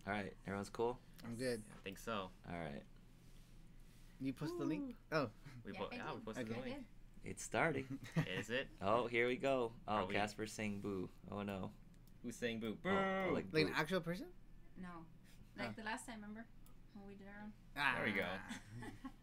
All right, everyone's cool? I'm good. I think so. All right. You post the link? Oh. We posted the link. It's starting. Is it? Oh, here we go. Oh, we- Casper's saying boo. Oh, no. Who's saying boo? Boo! Oh, Like boo. an actual person? No. Like the last time, remember? When we did our own? There we go.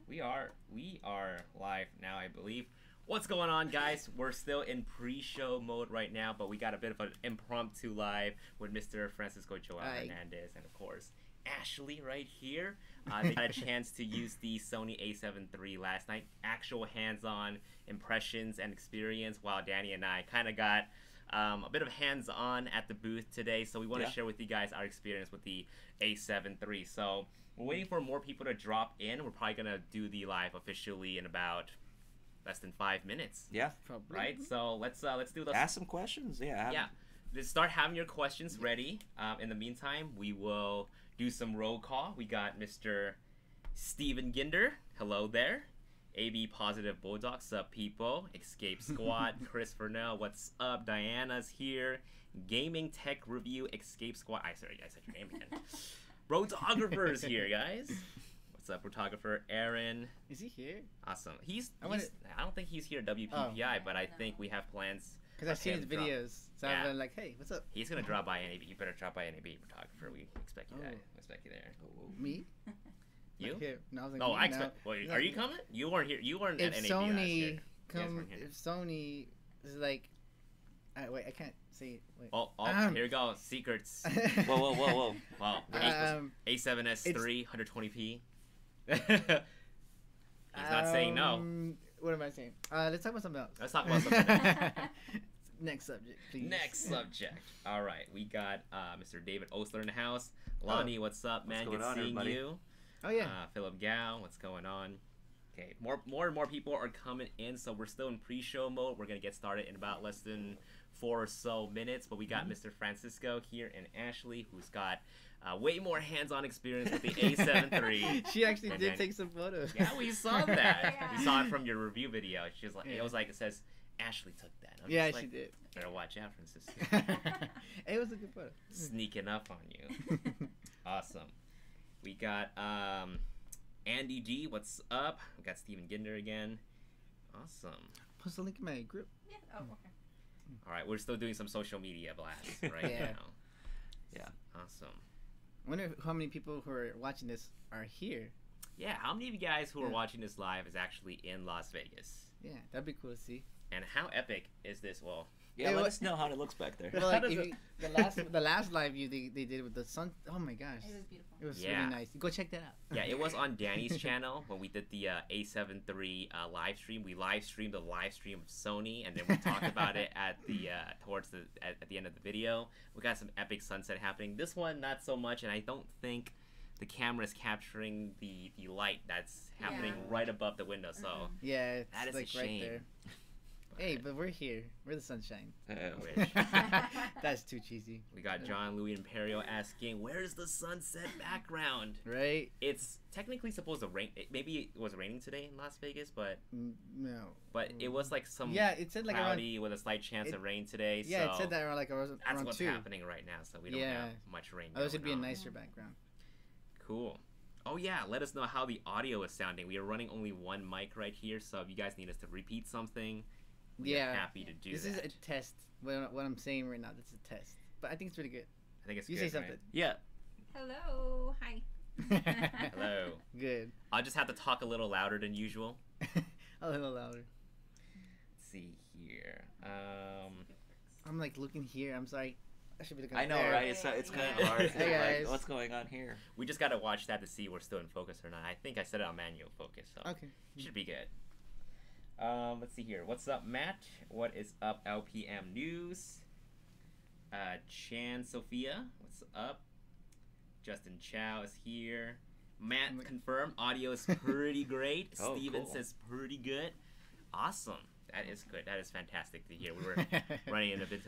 We are live now, I believe. What's going on, guys? We're still in pre-show mode right now, but we got a bit of an impromptu live with Mr. Francisco Joel Hernandez and, of course, Ashley right here. They got a chance to use the Sony A7 III last night. Actual hands-on impressions and experience, while Danny and I kind of got a bit of hands-on at the booth today. So we want to share with you guys our experience with the A7 III. So we're waiting for more people to drop in. We're probably going to do the live officially in about less than 5 minutes. Yeah. Probably. Right? So let's do this. Ask some questions. Yeah. Yeah. Just start having your questions ready. In the meantime, we will do some roll call. We got Mr. Steven Ginder. Hello there. AB Positive Bulldog. Sup, people? Escape Squad. Chris Vernell. What's up? Diana's here. Gaming Tech Review. Escape Squad. I said your name again. Rotographer's here, guys. What's up, photographer Aaron? Is he here? Awesome. I don't think he's here at WPPI, but I think we have plans. Because I've seen his videos. So Yeah. I've been like, hey, what's up? He's gonna drop by NAB. You better drop by NAB, photographer. We expect you there. Oh. We expect you there. Me? You? Like here. No, I was like, No, me I expect. now. Wait, are you coming? You weren't here. You weren't If at NAB last year. Sony come, here. if Sony is like, wait, I can't say it. Wait. Oh, here we go. Secrets. Whoa. Well, A7S III 120p. He's not saying no. What am I saying? Let's talk about something else. Let's talk about something else. Next subject, please. Next subject. All right, we got Mr. David Osler in the house. Lonnie, what's up, man? What's Good going on, seeing everybody? you. Oh yeah. Philip Gao, what's going on? Okay, more and more people are coming in, so we're still in pre-show mode. We're gonna get started in about less than 4 or so minutes, but we got Mr. Francisco here and Ashley, who's got way more hands-on experience with the A7 III. She actually did take some photos. Yeah, we saw that. Yeah. We saw it from your review video. She was like, it was like, it says Ashley took that. I'm Yeah, just she like, did. Better watch out, Francisco. It was a good photo. Sneaking up on you. Awesome. We got Andy G. What's up? We got Steven Ginder again. Awesome. Post a link in my group. Yeah. Oh, okay. All right, we're still doing some social media blasts right Yeah. now. Yeah. Awesome. I wonder how many people who are watching this are here. Yeah, how many of you guys who are watching this live is actually in Las Vegas? Yeah, that'd be cool to see. And how epic is this? Well, Yeah, let us know how it looks back there. Well, like the last live view they did with the sun. Oh my gosh, It was beautiful. it was Yeah. really nice. Go check that out. yeah, it was on Danny's channel when we did the A7 III live stream. We live streamed the live stream of Sony, and then we talked about it at the at the end of the video. We got some epic sunset happening. This one, not so much, and I don't think the camera is capturing the light that's happening right above the window. So Yeah, it's that is like a right shame. there. Hey, but we're here. We're the sunshine. Wish. That's too cheesy. We got John Louis Imperio asking, "Where's the sunset background?" Right? It's technically supposed to rain. Maybe it was raining today in Las Vegas, but No. But it was like some it said like cloudy with a slight chance of rain today. Yeah, so it said that around like around that's what's 2. happening right now. So we don't have much rain. Oh, this would be a going on. nicer background. Cool. Oh yeah, let us know how the audio is sounding. We are running only one mic right here, so if you guys need us to repeat something, we're happy to do this that. This is a test. What I'm saying right now, this is a test. But I think it's really good. I think it's You good, say something. right? Yeah. Hello. Hi. Hello. Good. I'll just have to talk a little louder than usual. A little louder. Let's see here. I'm like looking here. I'm sorry. I should be looking. I know, there. right? It's kind of hard. Hey, guys. Like, what's going on here? We just gotta watch that to see we're still in focus or not. I think I set it on manual focus, so Okay. should be good. Let's see here. What's up, Matt? What is up, LPM News? Chan Sophia, what's up? Justin Chow is here. Matt confirmed audio is pretty great. Oh, Steven cool. says pretty good. Awesome. That is good. That is fantastic to hear. We were running in a bit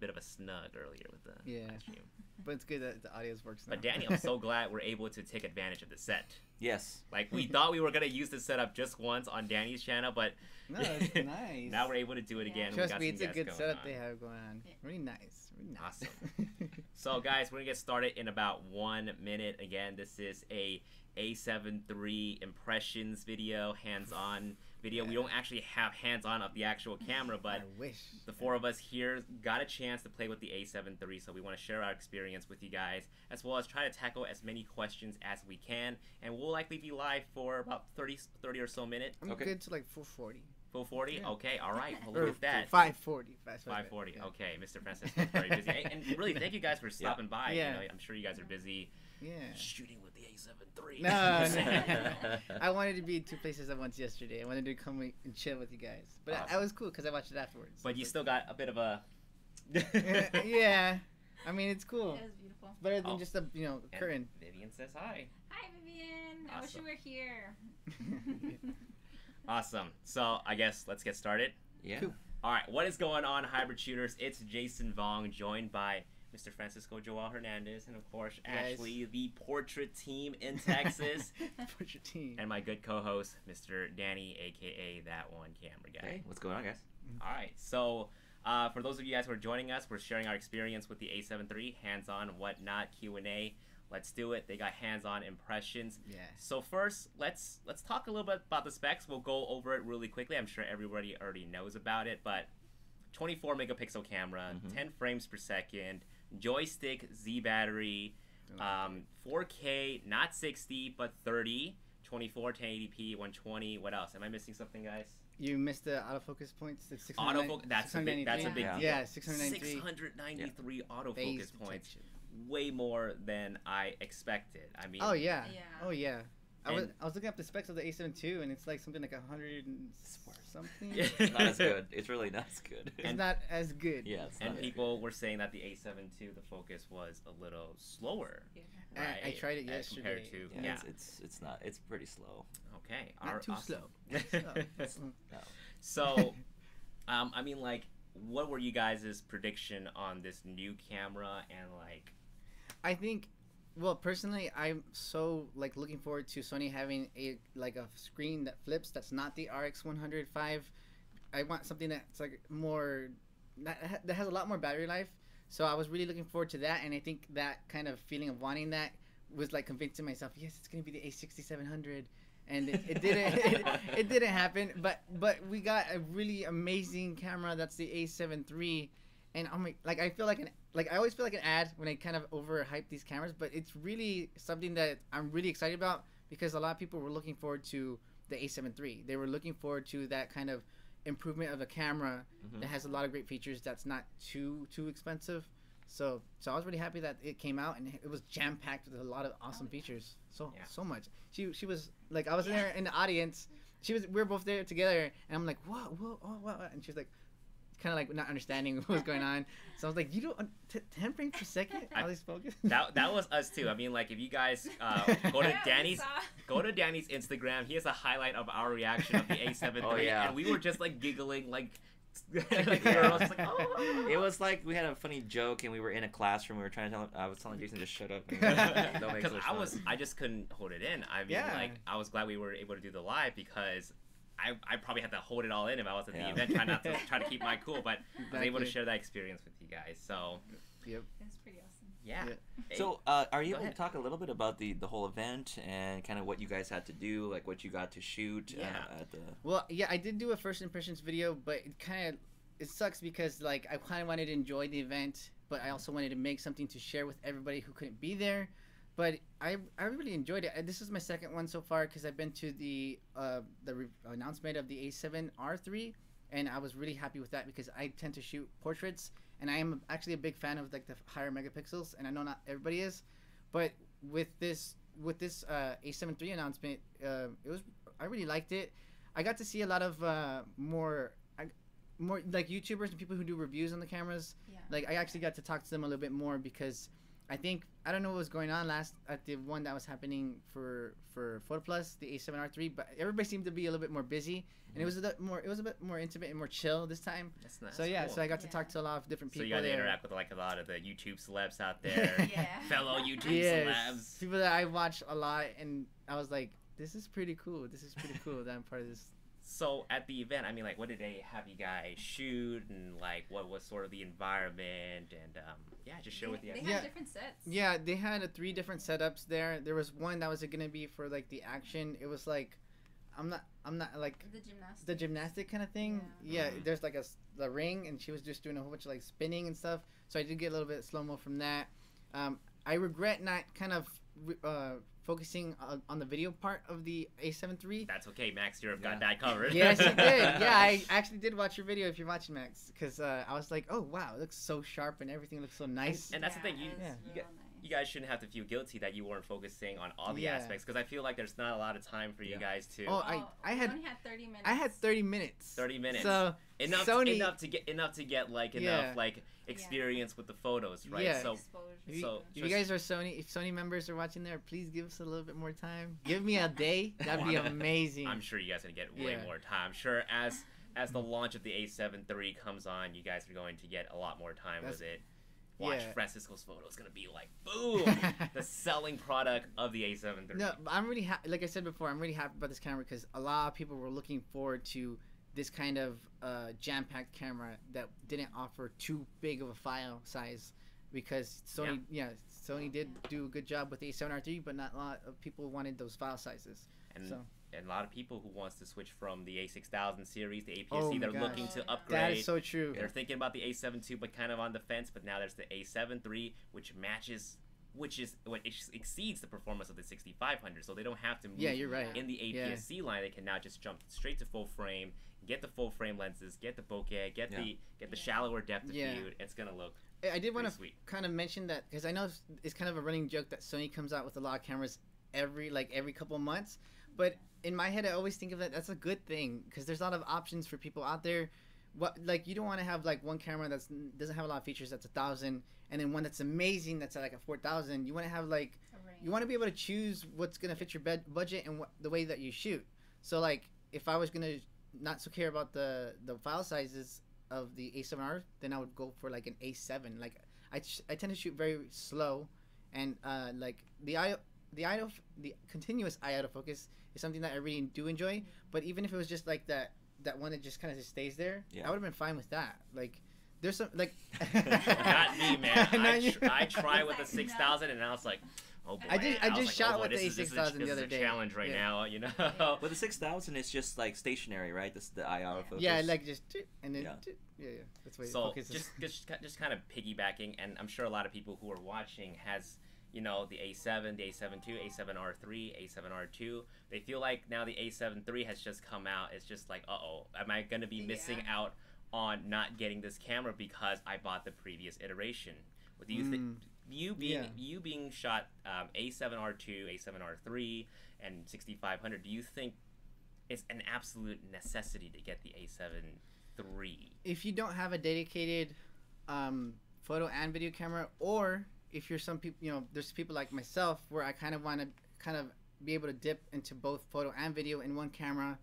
of a snug earlier with the live stream. But it's good that the audio works now. But Danny, I'm so glad we're able to take advantage of the set. Yes. Like we thought we were gonna use the setup just once on Danny's channel, but No, it's nice. now we're able to do it again. Trust we got me, some it's a guests good going setup on. they have going on. Yeah. Really nice. Really nice. Awesome. So guys, we're gonna get started in about 1 minute. Again, this is a A7 III impressions video, hands-on video. We don't actually have hands-on of the actual camera, but I wish. the four of us here got a chance to play with the A7 III, so we want to share our experience with you guys, as well as try to tackle as many questions as we can. And we'll likely be live for about 30 or so minutes. I'm good to like 440. Full 40? Yeah. Okay, all right. Well, Or look at that. 540. 540. Yeah. Okay, Mr. Francisco is very busy. And really, thank you guys for stopping by. Yeah. You know, I'm sure you guys are busy Yeah. shooting with the A7 III. No. I wanted to be in 2 places at once yesterday. I wanted to come and chill with you guys. But Awesome. I was cool because I watched it afterwards. But you still got a bit of a... Yeah. I mean, it's cool. It was beautiful. Better than just a, And curtain. Vivian says hi. Hi, Vivian. I wish you Awesome. were here. Awesome. So, I guess let's get started. Yeah. Cool. All right, what is going on, Hybrid Shooters? It's Jason Vong, joined by Mr. Francisco Joel Hernandez, and of course, Guys. Ashley, the portrait team in Texas, Portrait team. and my good co-host, Mr. Danny, aka that1cameraguy. Hey, what's going on, guys? All right, so for those of you guys who are joining us, we're sharing our experience with the A7 III, hands-on, whatnot, Q&A. Let's do it. They got hands-on impressions. Yeah. So first, let's talk a little bit about the specs. We'll go over it really quickly. I'm sure everybody already knows about it, but 24 megapixel camera, 10 frames per second, joystick, Z battery, 4K, not 60 but 30, 24, 1080p, 120. What else? Am I missing something, guys? You missed the autofocus points. It's Autofocus. That's a big deal. Yeah, 693. 693 autofocus Phase points. detection. Way more than I expected. I mean, Oh yeah. Yeah. Oh yeah. I And- was looking up the specs of the A7 II, and it's like something like 100 and something. It's not as good. It's really not as good. It's not as good. Yeah, it's and not. people were saying that the A7 II, the focus was a little slower. Yeah. Right? I tried it as compared yesterday. to Yeah, it's not. It's pretty slow. Okay. Not too awesome. slow. No. So, I mean, like, what were you guys' prediction on this new camera and like? I think, well, personally, I'm so like looking forward to Sony having a screen that flips. That's not the RX 105. I want something that's like more that has a lot more battery life. So I was really looking forward to that, and I think that kind of feeling of wanting that was like convincing myself, yes, it's gonna be the A6700, and it didn't. it didn't happen. But we got a really amazing camera. That's the A7 III. And I'm like I feel like I always feel like an ad when I kind of overhype these cameras, but it's really something that I'm really excited about because a lot of people were looking forward to the A7 III. They were looking forward to that kind of improvement of a camera that has a lot of great features that's not too expensive. So I was really happy that it came out and it was jam packed with a lot of awesome features. So much. She was like I was there in the audience. We were both there together, and I'm like whoa, and she was like, kind of like not understanding what was going on. So I was like, you don't 10 frames per second? All these focus? That was us too. I mean, like, if you guys go to Danny's Instagram, he has a highlight of our reaction of the A7 III, Oh, yeah. and we were just like giggling like girls, like, oh. It was like we had a funny joke and we were in a classroom. We were trying to tell. I was telling Jason to shut up. Don't make Because such noise. I just couldn't hold it in. I mean, Yeah. like, I was glad we were able to do the live because I probably had to hold it all in if I was at the Yeah. event, try to keep my cool, but I was able to Exactly. share that experience with you guys. So Yep. It's pretty awesome. yeah. Yeah. Hey, So, are you Go able ahead. to talk a little bit about the whole event and kind of what you guys had to do, like what you got to shoot Yeah. at the? Well, yeah, I did do a first impressions video, but it sucks because like I kind of wanted to enjoy the event, but I also wanted to make something to share with everybody who couldn't be there. But I really enjoyed it. This is my second one so far because I've been to the announcement of the A7R III, and I was really happy with that because I tend to shoot portraits, and I am actually a big fan of like the higher megapixels, and I know not everybody is, but with this A7 III announcement, I really liked it. I got to see a lot of more like YouTubers and people who do reviews on the cameras. Yeah. Like I actually got to talk to them a little bit more because I don't know what was going on last at the one that was happening for Photo Plus, the A7R III, but everybody seemed to be a little bit more busy, and it was a bit more intimate and more chill this time. That's nice. So yeah, Cool. so I got to Yeah. talk to a lot of different So people you got to there. interact with like a lot of the YouTube celebs out there, Yeah. fellow YouTube Yes, celebs. people that I watch a lot, and I was like, this is pretty cool. This is pretty cool that I'm part of this. So at the event, I mean, like, what did they have you guys shoot, and like, what was sort of the environment, and yeah, just share with you. They had different sets. Yeah, they had 3 different setups there. There was one that was gonna be for like the action. It was like, I'm not like the gymnastic kind of thing. Yeah, there's like the ring, and she was just doing a whole bunch of like spinning and stuff. So I did get a little bit slow mo from that. I regret not kind of focusing on the video part of the A7 III. That's okay, Max. You've got that covered. Yes, you did. Yeah, I actually did watch your video if you're watching, Max, because I was like, oh wow, it looks so sharp and everything looks so nice. And that's the thing. You guys shouldn't have to feel guilty that you weren't focusing on all the aspects, because I feel like there's not a lot of time for you guys to. Oh, I had only had 30 minutes. I had 30 minutes. 30 minutes. So enough to get like enough like experience with the photos, right? Yeah. So if you guys are Sony members are watching there, please give us a little bit more time. Give me a day. That'd be amazing. I'm sure you guys are gonna get way more time. I'm sure as the launch of the A7 III comes on, you guys are going to get a lot more time with it. Watch Francisco's photo is gonna be like boom, the selling product of the A7 III. No, I'm really happy. Like I said before, I'm really happy about this camera because a lot of people were looking forward to this kind of jam-packed camera that didn't offer too big of a file size, because Sony did do a good job with the A7R III, but not a lot of people wanted those file sizes. And a lot of people who wants to switch from the A6000 series, the Aps-C, they're looking to upgrade. That is so true. They're thinking about the A7 II, but kind of on the fence. But now there's the A7 III, which exceeds the performance of the 6500. So they don't have to move you're right. in the Aps-C line. They can now just jump straight to full frame, get the full frame lenses, get the bokeh, get the shallower depth of field. It's gonna look. I did want to kind of mention that because I know it's kind of a running joke that Sony comes out with a lot of cameras every couple months, but in my head I always think of that's a good thing, because there's a lot of options for people out there. You don't want to have like one camera that doesn't have a lot of features that's 1,000, and then one that's amazing that's at like a 4,000. You want to have like you want to be able to choose what's gonna fit your budget and the way that you shoot. So like if I was gonna not so care about the file sizes of the A7R, then I would go for like an A7. Like I tend to shoot very slow, and like the continuous eye autofocus is something that I really do enjoy. But even if it was just like that one that just kind of just stays there, I would have been fine with that. Like there's some like not me, man. I tried with the 6000 and I was like, oh boy. I just shot with the A6000 the other day. This is a challenge right now, you know. But the 6000 is just like stationary, right? This is the eye autofocus. Yeah, like just and then that's why. So just kind of piggybacking, and I'm sure a lot of people who are watching has, you know, the A7, the A7 II, A7R III, A7R II. They feel like now the A7 III has just come out. It's just like, uh-oh, am I going to be missing out on not getting this camera because I bought the previous iteration? With you being shot A7R II, A7R III, and 6500, do you think it's an absolute necessity to get the A7 III? If you don't have a dedicated photo and video camera, or if you're some people, you know, there's people like myself where I kind of want to be able to dip into both photo and video in one camera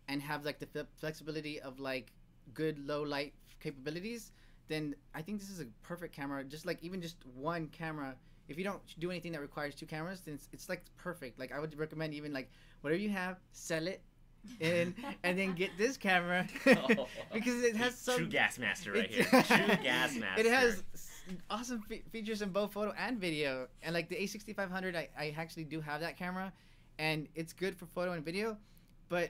and have like the flexibility of like good low light capabilities, then I think this is a perfect camera. Just like even just one camera, if you don't do anything that requires 2 cameras, then it's like perfect. Like I would recommend even like whatever you have, sell it and then get this camera because it has some true gas master right here. True gas master. It has awesome features in both photo and video, and like the A6500, I actually do have that camera, and it's good for photo and video, but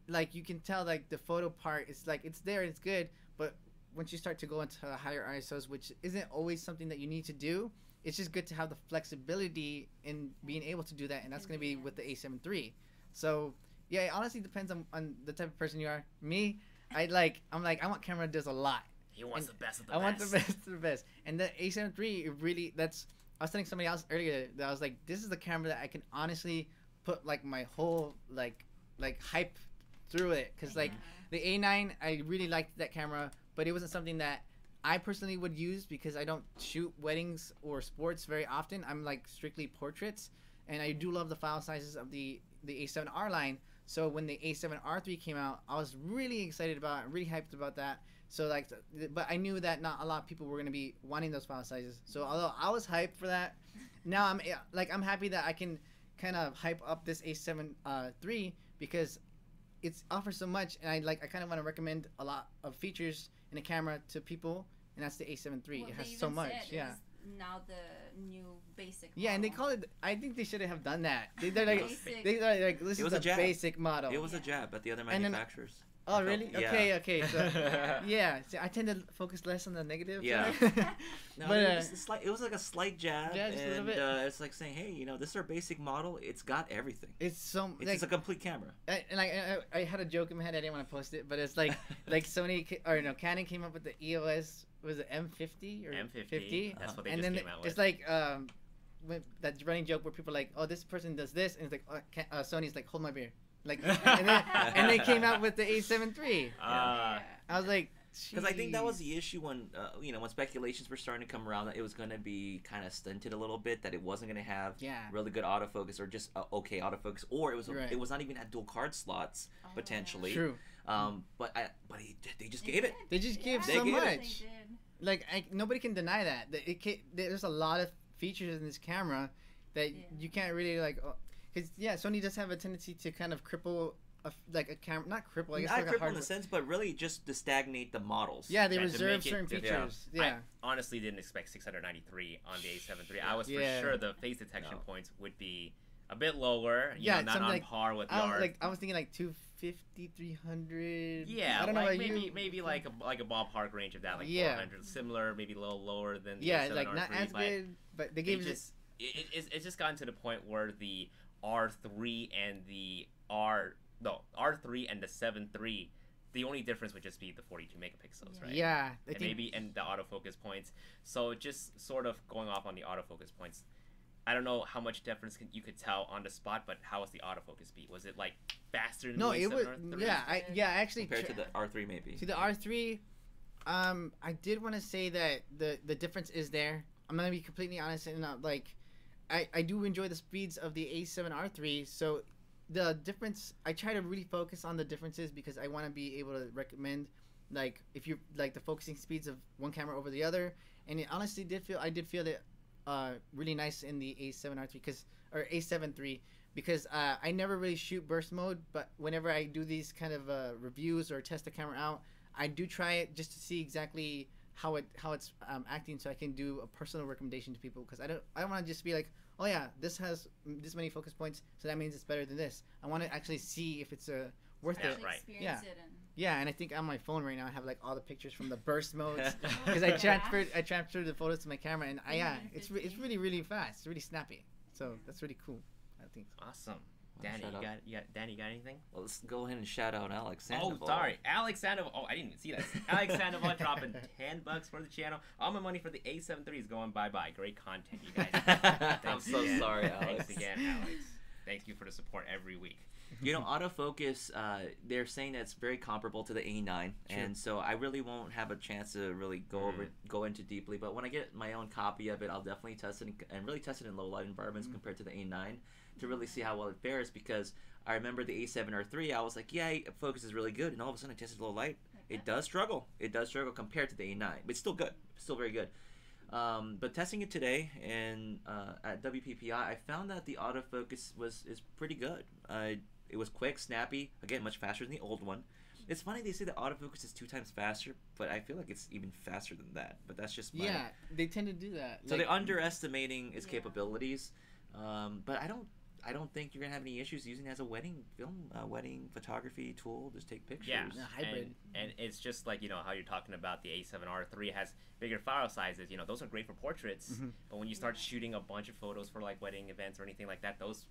like you can tell like the photo part is like it's there, it's good, but once you start to go into higher ISOs, which isn't always something that you need to do, it's just good to have the flexibility in being able to do that, and that's going to be with the A7 III. So yeah, it honestly depends on the type of person you are. Me, I'm like I want camera that does a lot. He wants the best of the best. I want the best of the best. And the A7 III, really, I was telling somebody else earlier that I was like, this is the camera that I can honestly put like my whole like hype through it. Because like the A9, I really liked that camera, but it wasn't something that I personally would use because I don't shoot weddings or sports very often. I'm like strictly portraits, and I do love the file sizes of the A7R line. So when the A7R III came out, I was really excited about it, really hyped about that. So like, but I knew that not a lot of people were gonna be wanting those file sizes. So although I was hyped for that, now I'm happy that I can kind of hype up this A7 III because it offers so much, and I kind of want to recommend a lot of features in a camera to people, and that's the A7 III. Well, It they has so even much. said Yeah. it's now the new basic Yeah, and they model. call it. I think they should have done that. They're like, Basic. they're like, this It is was a a jab. basic model. It was a jab at the other And then- manufacturers. Oh, really? Yeah. Okay. So, yeah. See, I tend to focus less on the negative. Yeah. side. No, But, it was like a slight jab, Yeah, just a little and bit. it's like saying, hey, this is our basic model. It's got everything. it's so It's like, just a complete camera. I had a joke in my head. I didn't want to post it, but it's like Canon came up with the EOS. Was it M50 or M50. That's what they and just then came out with. it's like when, that running joke where people are like, oh, this person does this, and it's like Sony's like, hold my beer, like, and they came out with the A7 III. I was like, Because I think that was "Jeez." the issue when when speculations were starting to come around that it was going to be kind of stunted a little bit, that it wasn't going to have Yeah. really good autofocus or just okay autofocus, or it was Right. it was not even at dual card slots Oh, potentially. True. But they just gave it. They just give They so gave it. much. Like nobody can deny that. There's a lot of features in this camera that you can't really like. Because Sony does have a tendency to kind of cripple a camera, not cripple. I guess Not like a cripple hard. in a sense, but really just to stagnate the models. Yeah, they Yeah, to reserve make it certain different. features. Yeah. I honestly didn't expect 693 on the A7 III. I was Yeah. for sure the face detection No. points would be a bit lower. Yeah, Not something on like- par with the I was R. like, I was thinking like 250, 300. Yeah, I don't know like about you. maybe like a ballpark range of that, like Yeah. 400, similar, maybe a little lower than the Yeah, A7R like not III, as but good, but they they gave it. just it's just gotten to the point where the R3 and the R3 and the 7 III, the only difference would just be the 42 megapixels, right? Yeah, I And think maybe the autofocus points. So just sort of going off on the autofocus points, I don't know how much difference you could tell on the spot, but how was the autofocus speed? Was it like faster than no, the it was. A7R3? Yeah, I actually Compared to the R3 maybe. to the R3. I did want to say that the difference is there. I'm gonna be completely honest and not like, I do enjoy the speeds of the A7R III. So the difference, I try to really focus on the differences because I want to be able to recommend, like, if you like the focusing speeds of one camera over the other. And it honestly did feel it really nice in the A7R3 or A7 III because I never really shoot burst mode, but whenever I do these kind of reviews or test the camera out, I do try it just to see exactly how it's acting, so I can do a personal recommendation to people because I don't want to just be like, oh yeah, this has this many focus points, so that means it's better than this. I want to actually see if it's worth Yeah, it. right. Experience it and Yeah, and I think on my phone right now I have like all the pictures from the burst modes because I transferred the photos to my camera, and it's really really fast, it's really snappy. So that's really cool, I think. Awesome. Wanna Danny, shout out? Danny, you got anything? Well, let's go ahead and shout out Alex Sandoval. Oh, sorry. Alex Sandoval. Oh, I didn't even see that. Alex Sandoval dropping $10 for the channel. All my money for the A7 III is going bye-bye. Great content, you guys. I'm Thanks so again. sorry, Alex. Thanks again, Alex. Thank you for the support every week. Autofocus, they're saying that it's very comparable to the A9, and so I really won't have a chance to really go into deeply. But when I get my own copy of it, I'll definitely test it and really test it in low light environments compared to the A9 to really see how well it fares. Because I remember the A7R III, I was like, yeah, focus is really good, and all of a sudden I tested low light. It does struggle. It does struggle compared to the A9, but it's still good. It's still very good. But testing it today and at WPPI, I found that the autofocus is pretty good. It was quick, snappy, again, much faster than the old one. It's funny they say the autofocus is 2 times faster, but I feel like it's even faster than that. But that's just my... Yeah, they tend to do that. So like, they're underestimating its capabilities. But I don't think you're gonna have any issues using it as a wedding photography tool. Just take pictures. Yeah, hybrid. and it's just like how you're talking about the A7R III has bigger file sizes. Those are great for portraits, but when you start shooting a bunch of photos for like wedding events or anything like that, those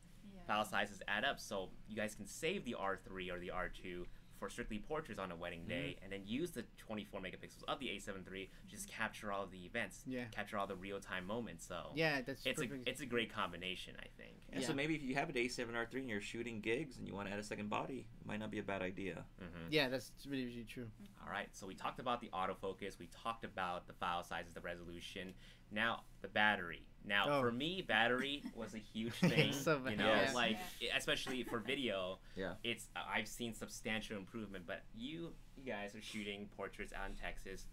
file sizes add up. So you guys can save the R3 or the R2 for strictly portraits on a wedding day, and then use the 24 megapixels of the A7 III to just capture all the events, capture all the real-time moments. So yeah, that's it's a great combination, I think. Yeah, so maybe if you have an A7R III and you're shooting gigs and you want to add a second body, it might not be a bad idea. Yeah, that's really really true. All right, so we talked about the autofocus, we talked about the file sizes, the resolution. Now the battery. Now for me, battery was a huge thing. So bad. Like especially for video. Yeah. I've seen substantial improvement. But you guys are shooting portraits out in Texas.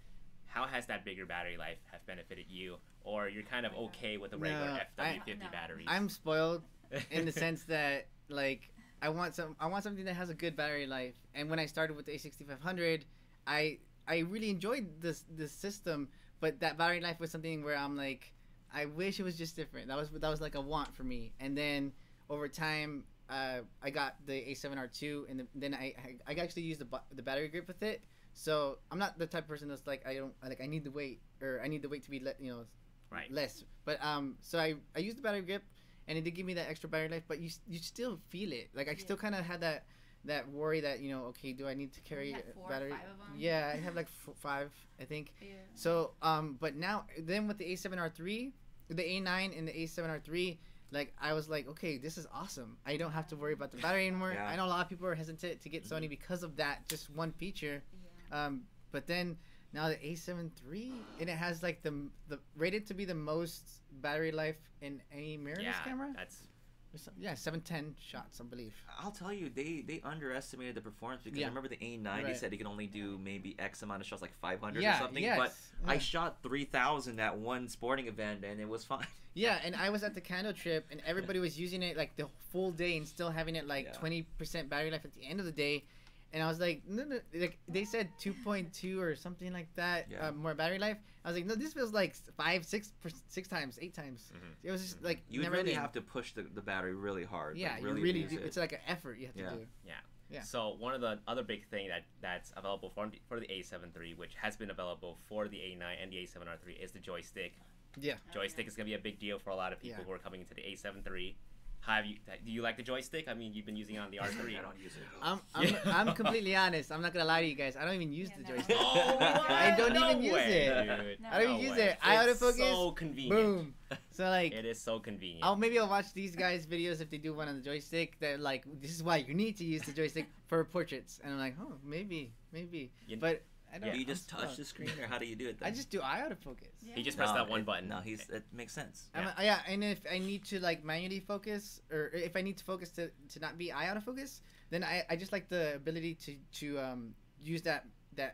How has that bigger battery life have benefited you, or you're kind of okay with the regular FW50 batteries? I'm spoiled in the sense that like I want something that has a good battery life. And when I started with the A6500, I really enjoyed this system, but that battery life was something where I'm like, I wish it was just different. That was like a want for me. And then over time, I got the A7R2, and then I actually used the battery grip with it. So I'm not the type of person that's like I need the weight, or I need the weight to be less. But so I used the battery grip, and it did give me that extra battery life. But you still feel it. Like I still kind of had that worry that okay, do I need to carry a battery? 4 or 5 of them? Yeah, I have like 5, I think. Yeah. So but now then with the A7R3, the A9 and the A7R3. Like, I was like, okay, this is awesome. I don't have to worry about the battery anymore. Yeah. I know a lot of people are hesitant to get Sony because of that, just one feature. Yeah. But then now the A7 III, and it has like the rated to be the most battery life in any mirrorless camera. That's 710 shots, I believe. I'll tell you, they underestimated the performance because I remember the A9, they said it could only do maybe X amount of shots, like 500 or something. But I shot 3,000 at one sporting event, and it was fine. Yeah, and I was at the Candle trip, and everybody was using it like the full day and still having it like 20% battery life at the end of the day. And I was like, no, like they said 2.2 or something like that, more battery life. I was like, no, this feels like 5, 6 times, 8 times. Mm-hmm. It was just like you really have to push the battery really hard. Yeah, like, you really do. It's like an effort you have to do. Yeah. So one of the other big thing that's available for the A7 III, which has been available for the A9 and the A7R III, is the joystick. Yeah. Joystick is gonna be a big deal for a lot of people who are coming into the A7 III. Do you like the joystick? I mean, you've been using it on the R3. I don't use it. I'm completely honest. I'm not gonna lie to you guys. I don't even use the joystick. Oh, I don't even use it. Dude. I don't even use it. I autofocus. So convenient. Boom. So like, it is so convenient. I'll watch these guys' videos if they do one on the joystick. They're like, this is why you need to use the joystick for portraits. And I'm like, oh, maybe. But I don't. Do you just touch the screen, or how do you do it then? I just do eye autofocus. Yeah. He just pressed that one button. No, it makes sense. Yeah, and if I need to like manually focus, or if I need to focus to not be eye autofocus, then I just like the ability to use that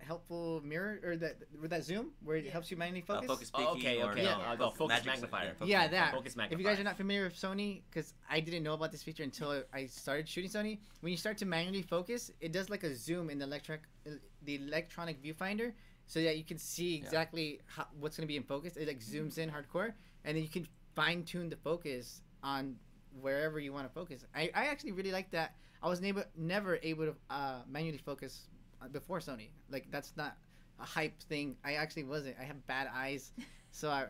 helpful mirror or that zoom where it helps you manually focus. Focus peaking. I'll go focus magnifier. Yeah, that. Focus magnifier. If you guys are not familiar with Sony, because I didn't know about this feature until I started shooting Sony, when you start to manually focus, it does like a zoom in the electronic viewfinder, so that you can see exactly what's going to be in focus. It like zooms in hardcore, and then you can fine tune the focus on wherever you want to focus. I actually really like that. I was never able to manually focus before Sony. Like, that's not a hype thing. I actually wasn't. I have bad eyes, so I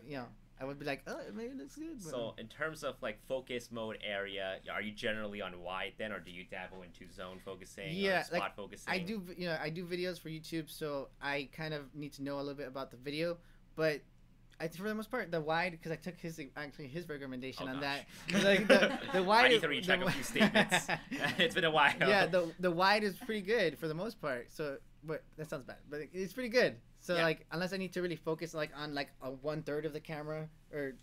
would be like, oh, maybe it looks good. But so in terms of like focus mode area, are you generally on wide then, or do you dabble into zone focusing or spot focusing? I do videos for YouTube, so I kind of need to know a little bit about the video, but for the most part, the wide, because I took his recommendation on that. Like the wide. I need to retrack a few statements. It's been a while. Yeah, the wide is pretty good for the most part. So, but that sounds bad, but it's pretty good. So like, unless I need to really focus like on like a 1/3 of the camera or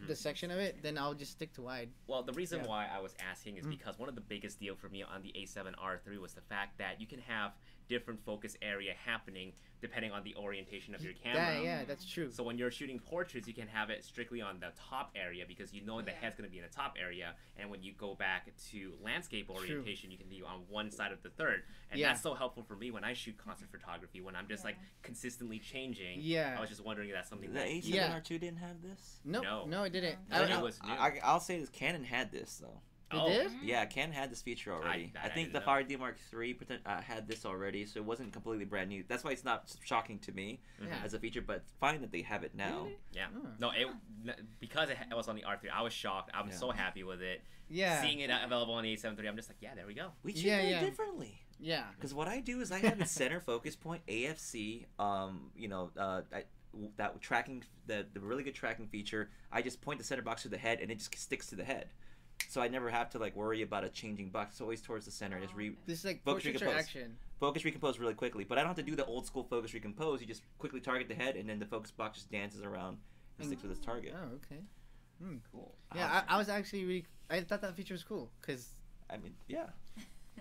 the section of it, then I'll just stick to wide. Well, the reason why I was asking is because one of the biggest deal for me on the A7R III was the fact that you can have different focus area happening depending on the orientation of your camera. Yeah, that's true. So when you're shooting portraits, you can have it strictly on the top area because you know the head's going to be in the top area, and when you go back to landscape orientation, you can be on one side of the third, and that's so helpful for me when I shoot concert photography, when I'm just like consistently changing. I was just wondering if that's something the A7R2 didn't have this. No, it didn't. It was new. I'll say this: Canon had this though. It did? Yeah, Canon had this feature already. I think the 5D Mark III had this already, so it wasn't completely brand new. That's why it's not shocking to me as a feature, but it's fine that they have it now. Really? Yeah. No, because it was on the R3, I was shocked. I'm so happy with it. Yeah. Seeing it available on the A7 III, I'm just like, yeah, there we go. We should do it differently. Yeah. Because what I do is I have a center focus point, AFC, that tracking, the really good tracking feature. I just point the center box to the head, and it just sticks to the head. So I never have to like worry about a changing box. It's always towards the center. Just this is like focus portraiture recompose. action. Focus recompose really quickly, but I don't have to do the old school focus recompose. You just quickly target the head, and then the focus box just dances around and sticks with its target. Oh, okay. Cool. Yeah, I was actually I thought that feature was cool because I mean, yeah.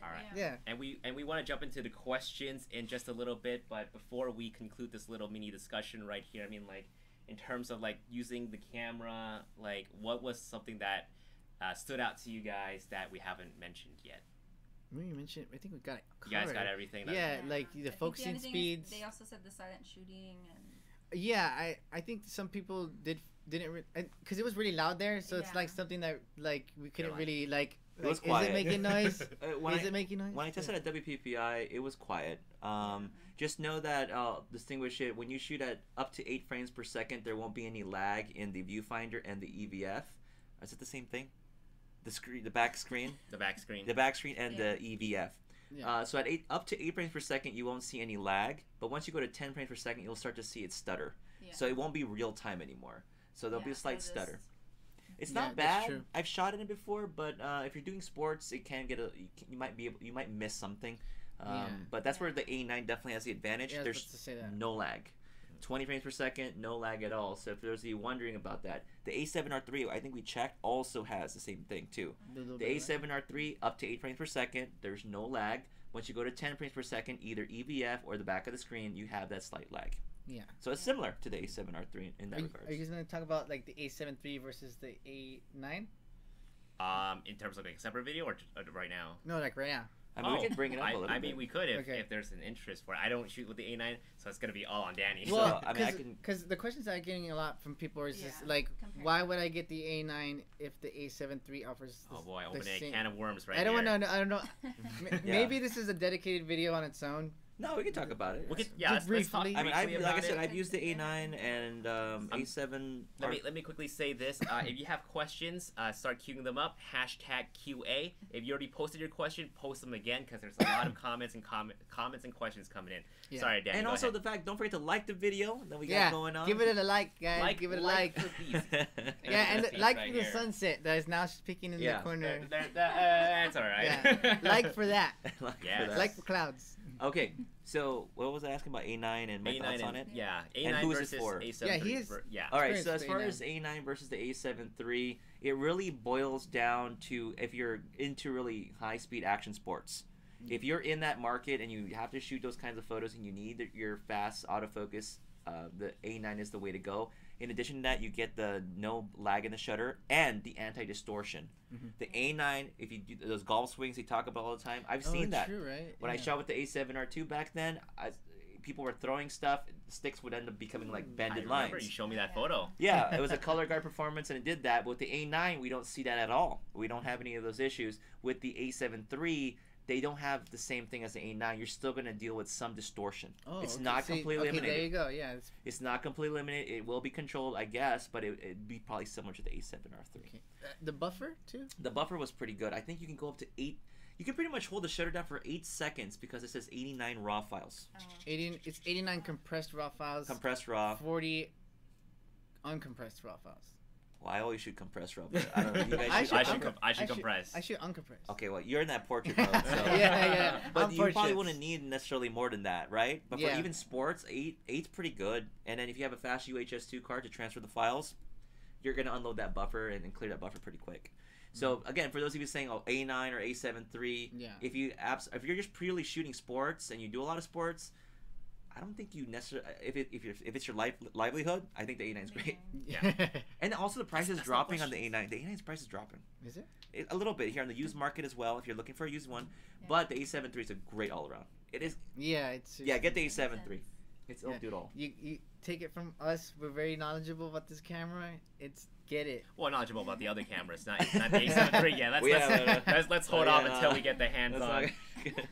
All right. Yeah. And we want to jump into the questions in just a little bit, but before we conclude this little mini discussion right here, I mean, like, in terms of like using the camera, like, what was something that stood out to you guys that we haven't mentioned yet? We mentioned. I think we got it. You guys got covered. everything. Yeah, like I the think focusing only thing is speeds. They also said the silent shooting and. Yeah, I think some people didn't because it was really loud there, so it's like Yeah. something that like we couldn't like- really like. It was Is quiet. it making noise? When Is I- it making noise? When I tested at WPPI, it was quiet. Just know that distinguish it when you shoot at up to 8 frames per second. There won't be any lag in the viewfinder and the EVF. Is it the same thing? The screen, the back screen, The back screen. the back screen, and Yeah. the EVF. Yeah. So at up to 8 frames per second, you won't see any lag. But once you go to 10 frames per second, you'll start to see it stutter. Yeah. So it won't be real time anymore. So there'll be a Yeah, slight so stutter. just- It's Yeah, not that's bad. true. I've shot in it before, but if you're doing sports, it can get you might be you might miss something. Yeah. But that's where the A9 definitely has the advantage. Yeah, I was There's about to say that. no lag. 20 frames per second, no lag at all. So if there's you wondering about that, the A7R3, I think we checked, also has the same thing too. The A7R3 up to 8 frames per second, there's no lag. Once you go to 10 frames per second, either EVF or the back of the screen, you have that slight lag. Yeah. So it's similar to the A7R3 in that Are regard. you guys gonna talk about like the A7 III versus the A9? In terms of like a separate video or right now? No, like right now. I mean, we can bring it up a little I bit. mean, we could Okay. if there's an interest for it. I don't shoot with the A9, so it's gonna be all on Danny. Well, I mean, I can- because the questions I'm getting a lot from people is just Yeah, like, compare. why would I get the A9 if the A7 III offers? Oh boy, the opening a same- can of worms right I don't here. want to. I don't know. Yeah. Maybe this is a dedicated video on its own. No, we can talk about it. We could, Just yeah, let's talk briefly. I mean, briefly like I about said, it. I've used the A9 and A7. Let me quickly say this. If you have questions, start queuing them up. #QA. If you already posted your question, post them again because there's a lot of comments and questions coming in. Yeah. Sorry, Danny. And go also ahead. the fact, don't forget to like the video that we Yeah, got going on. give it a like, guys. Give it a like. for these. Yeah, and Piece like right the here. sunset that is now peeking in Yeah. the corner. That's all right. Yeah, like for that. Like for Yes. that. Like for clouds. Okay, so what was I asking about A9 and my thoughts on it? Yeah, And A9 who is it versus for? A7 Yeah, he III is- yeah. All right, Experience so as for far A9. as A9 versus the A7 III, it really boils down to if you're into really high-speed action sports. If you're in that market and you have to shoot those kinds of photos and you need your fast autofocus, the A9 is the way to go. In addition to that, you get the no lag in the shutter and the anti-distortion. Mhm. The A9, if you do those golf swings they talk about all the time, I've seen that. True, right? When I Yeah. shot with the A7R2 back then, people were throwing stuff. Sticks would end up becoming like I bended remember lines. you showed me that photo. Yeah, it was a color guard performance and it did that. But with the A9, we don't see that at all. We don't have any of those issues. With the A7 III, they don't have the same thing as the A9. You're still going to deal with some distortion. Oh, It's okay. not See, completely okay, eliminated. there you go. Yeah. It's not completely eliminated. It will be controlled, I guess, but it'd be probably similar to the A7R3. Okay. The buffer too. The buffer was pretty good. I think you can go up to 8. You can pretty much hold the shutter down for 8 seconds because it says 89 raw files. 80. It's 89 compressed raw files. Compressed raw. 40 uncompressed raw files. Well, I always shoot compressed raw. But I don't know. You guys I should compress. I shoot uncompressed. Okay, well, you're in that portrait mode, so. Yeah. But I'm you probably portraits. wouldn't need necessarily more than that, right? But for Yeah. even sports, 8's pretty good. And then if you have a fast UHS-2 card to transfer the files, you're going to unload that buffer and clear that buffer pretty quick. So again, for those of you saying, oh, A9 or A7 III, Yeah. if you're just purely shooting sports and you do a lot of sports, I don't think you necessarily if it's your livelihood, I think the A9 is great. Yeah. And also the price is That's dropping no on the A9. The A9's price is dropping. Is it? A little bit here on the used market as well if you're looking for a used one. But the A7 III is a great all around. It is. Yeah. It's. Yeah, get the A7 III. It'll Yeah. do it all. You take it from us. We're very knowledgeable about this camera. It's get it. Well, knowledgeable about the other cameras, not the A7 III yet. Yeah, Let's hold Oh, off yeah, until no. we get the hands That's on. not-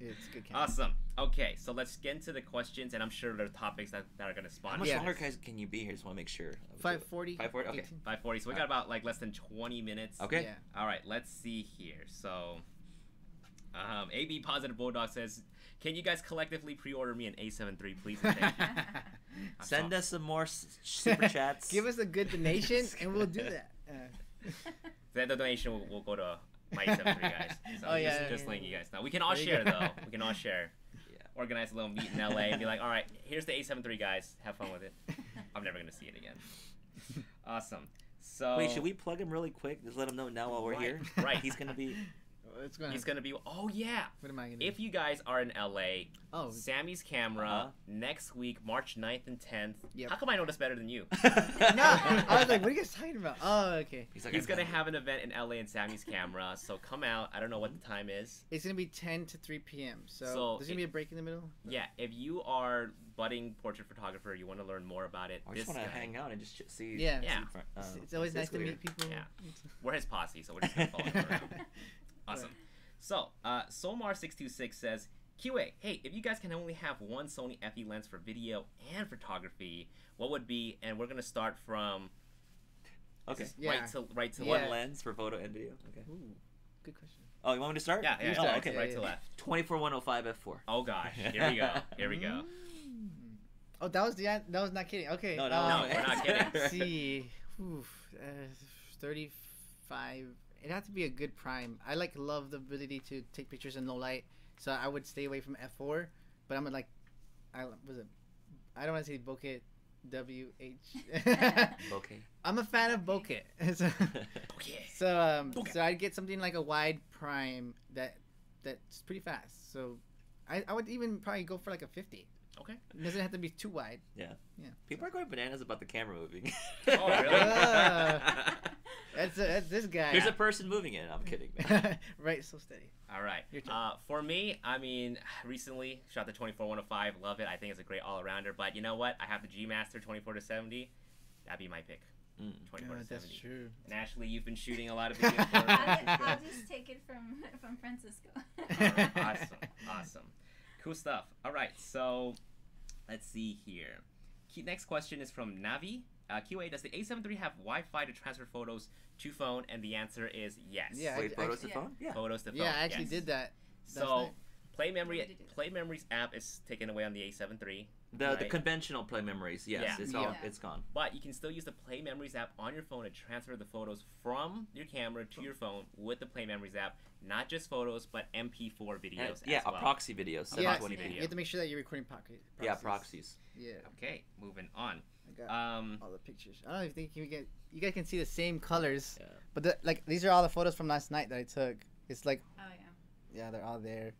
It's good camera. Awesome. Okay, so let's get into the questions, and I'm sure there are topics that are going to spawn. How much Yeah. longer guys can you be here? Just want to make sure. 540. 540? Okay. 18. 5:40. So we got about like less than 20 minutes. Okay. Yeah. All right, let's see here. So, AB Positive Bulldog says, "Can you guys collectively pre-order me an A7 III, please? And thank you." Send us some more super chats. Give us a good donation and we'll do that. The donation will go to my A7 III, guys. So Oh, yeah, just yeah, letting yeah. you guys know. We can all There you share go. though. We can all share. Yeah. Organize a little meet in LA and be like, all right, here's the A7 III, guys. Have fun with it. I'm never gonna see it again. Awesome. So Wait, should we plug him really quick? Just let him know now while we're Right, here. right. He's gonna be. What's going on? He's gonna be. Oh yeah. What am I gonna do? If you guys are in LA, Oh. Sammy's camera next week, March 9th and 10th. Yep. How come I know this better than you? No, I was like, what are you guys talking about? Oh, okay. He's gonna have an event in LA in Sammy's camera, so come out. I don't know what the time is. It's gonna be 10 to 3 p.m. So there's gonna be a break in the middle. Yeah, if you are budding portrait photographer, you want to learn more about it. I just want to hang out and just see. Yeah. See It's always nice to meet people. Yeah. We're his posse, so we're just gonna follow him around. Awesome. So, Somar626 says, QA, hey, if you guys can only have one Sony FE lens for video and photography, what would be? And we're gonna start from Okay. right to One left. lens for photo and video. Okay. Ooh, good question. Oh, you want me to start? Yeah, You start. okay, right to left. 24105 f4. Oh gosh, here we go. Here we go. Oh, that was not kidding. Okay. No, we're not kidding. Let's see. Oof, 35. It has to be a good prime. I love the ability to take pictures in low light, so I would stay away from f4. But I'm like, I don't want to say bokeh, WH. Bokeh. I'm a fan of bokeh. So I'd get something like a wide prime that's pretty fast. So I would even probably go for like a 50. Okay. It doesn't have to be too wide. Yeah. Yeah. People are going bananas about the camera moving. Oh really? That's this guy. There's a person moving it. I'm kidding. Right, so steady. All right. Your turn. For me, I mean, recently shot the 24-105. Love it. I think it's a great all-arounder. But you know what? I have the G Master 24-70. That'd be my pick. 24-70. That's true. And Ashley, you've been shooting a lot of videos. I'll just take it from Francisco. Awesome. Cool stuff. All right. So let's see here. Next question is from Navi. QA, does the A7 III have Wi-Fi to transfer photos to phone? And the answer is yes. Yeah. Wait, photos to phone? Yeah. Photos to phone. Yeah, I actually yes. did that. So Play Memories app is taken away on the A7 III. The conventional Play Memories, yes, Yeah. it's gone. But you can still use the Play Memories app on your phone to transfer the photos from your camera to your phone with the Play Memories app. Not just photos, but MP4 videos Yeah, as well. a proxy video, 720 video. You have to make sure that you're recording proxies. Yeah, proxies. Yeah. Okay, moving on. I got all the pictures. I don't even think you guys can see the same colors. Yeah. But these are all the photos from last night that I took. It's like, Oh yeah. yeah, they're all there.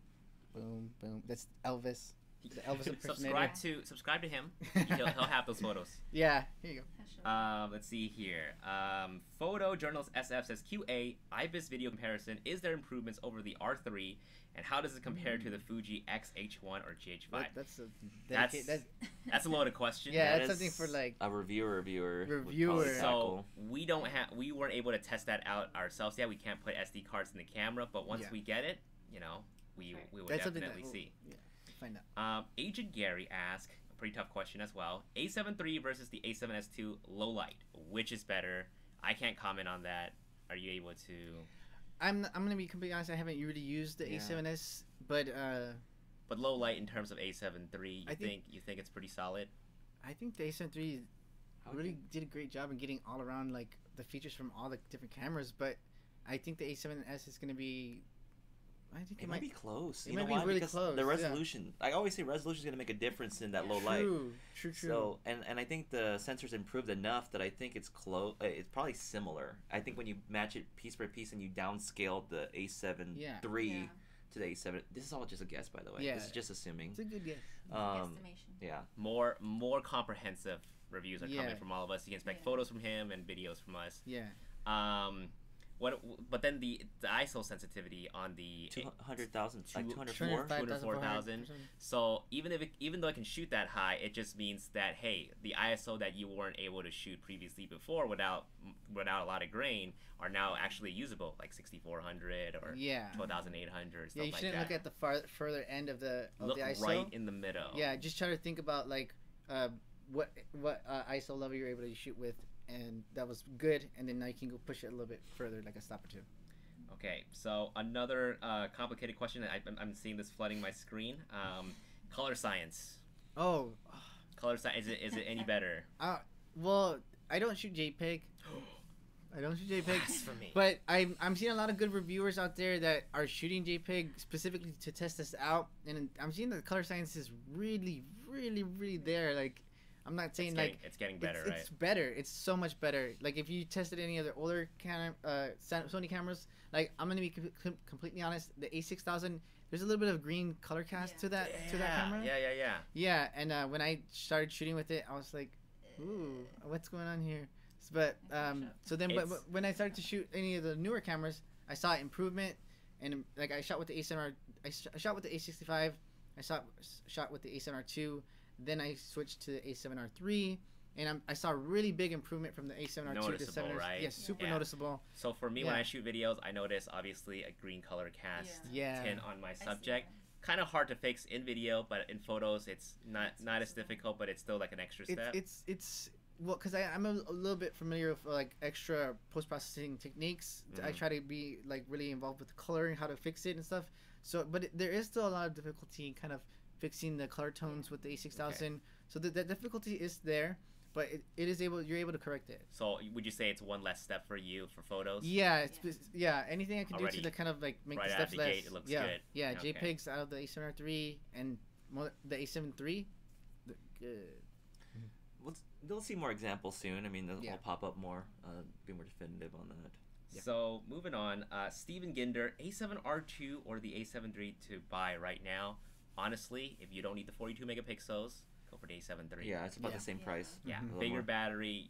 Boom, boom. That's Elvis. The Elvis impersonator. Subscribe to him. He'll have those photos. Yeah, here you go. Let's see here. Photojournalist SF says QA IBIS video comparison. Is there improvements over the R3, and how does it compare to the Fuji X-H1 or GH5? That's a loaded question. Yeah, that's something for like a reviewer. So we weren't able to test that out ourselves yet. We can't put SD cards in the camera, but once we get it, we will definitely see. Yeah, find out. Agent Gary asked a pretty tough question as well. A7 III versus the A7S II low light. Which is better? I can't comment on that. Are you able to? I'm gonna be completely honest. I haven't really used the A7S, but low light in terms of A7 III, you think it's pretty solid? I think the A7 III really did a great job in getting all around like the features from all the different cameras. But I think the A7S is gonna be. I think it might be close. It might be really close. The resolution. I always say resolution is going to make a difference in that low light. True. So and I think the sensors improved enough that I think it's close. It's probably similar. I think when you match it piece by piece and you downscale the A7 III to the A7, this is all just a guess, by the way. Yeah. This is just assuming. It's a good guess. Guesstimation. Yeah. More comprehensive reviews are coming from all of us. You can expect photos from him and videos from us. Yeah. But then the ISO sensitivity on the 200,000, like 204,000. So even though I can shoot that high, it just means that hey, the ISO that you weren't able to shoot previously before without a lot of grain are now actually usable, like 6,400 or 12,800. Yeah, you shouldn't look at the further end of the ISO. Look right in the middle. Yeah, just try to think about like what ISO level you're able to shoot with. And that was good, and then now you can go push it a little bit further, like a stop or two. Okay, so another complicated question. I'm seeing this flooding my screen. Colorscience. Oh. Colorscience. Is it any better? Well, I don't shoot JPEG. Blasphemy. But I'm seeing a lot of good reviewers out there that are shooting JPEG specifically to test this out, and I'm seeing that Colorscience is really, really, really there. Like, I'm not saying it's getting better, right? It's better. It's so much better. Like if you tested any other older Sony cameras, like I'm gonna be completely honest, the A6000, there's a little bit of green color cast to that camera. Yeah, and when I started shooting with it, I was like, ooh, what's going on here? But but when I started to shoot any of the newer cameras, I saw improvement, and like I shot with the A7R, I shot with the A65, I shot with the A7R II, then I switched to the A7R III, and I saw a really big improvement from the A7R II to the 7R. Right? Yeah, super noticeable. So for me, when I shoot videos, I notice obviously a green color cast tint on my subject. Kind of hard to fix in video, but in photos, it's not as difficult, but it's still like an extra step. It's well, because I'm a little bit familiar with like extra post-processing techniques. I try to be like really involved with the color and how to fix it and stuff. So, but there is still a lot of difficulty in kind of fixing the color tones with the A6000. Okay. So the difficulty is there, but you're able to correct it. So would you say it's one less step for you for photos? Yeah, anything I can do to kind of like make the steps less. Gate, it looks good. Yeah, okay. JPEGs out of the A7R III and the A7 III, good. They'll see more examples soon. I mean, they'll pop up more, be more definitive on that. Yeah. So moving on, Stephen Ginder, A7R II or the A7 III to buy right now. Honestly, if you don't need the 42 megapixels, go for the A7 III. Yeah, it's about the same price. Yeah, bigger battery.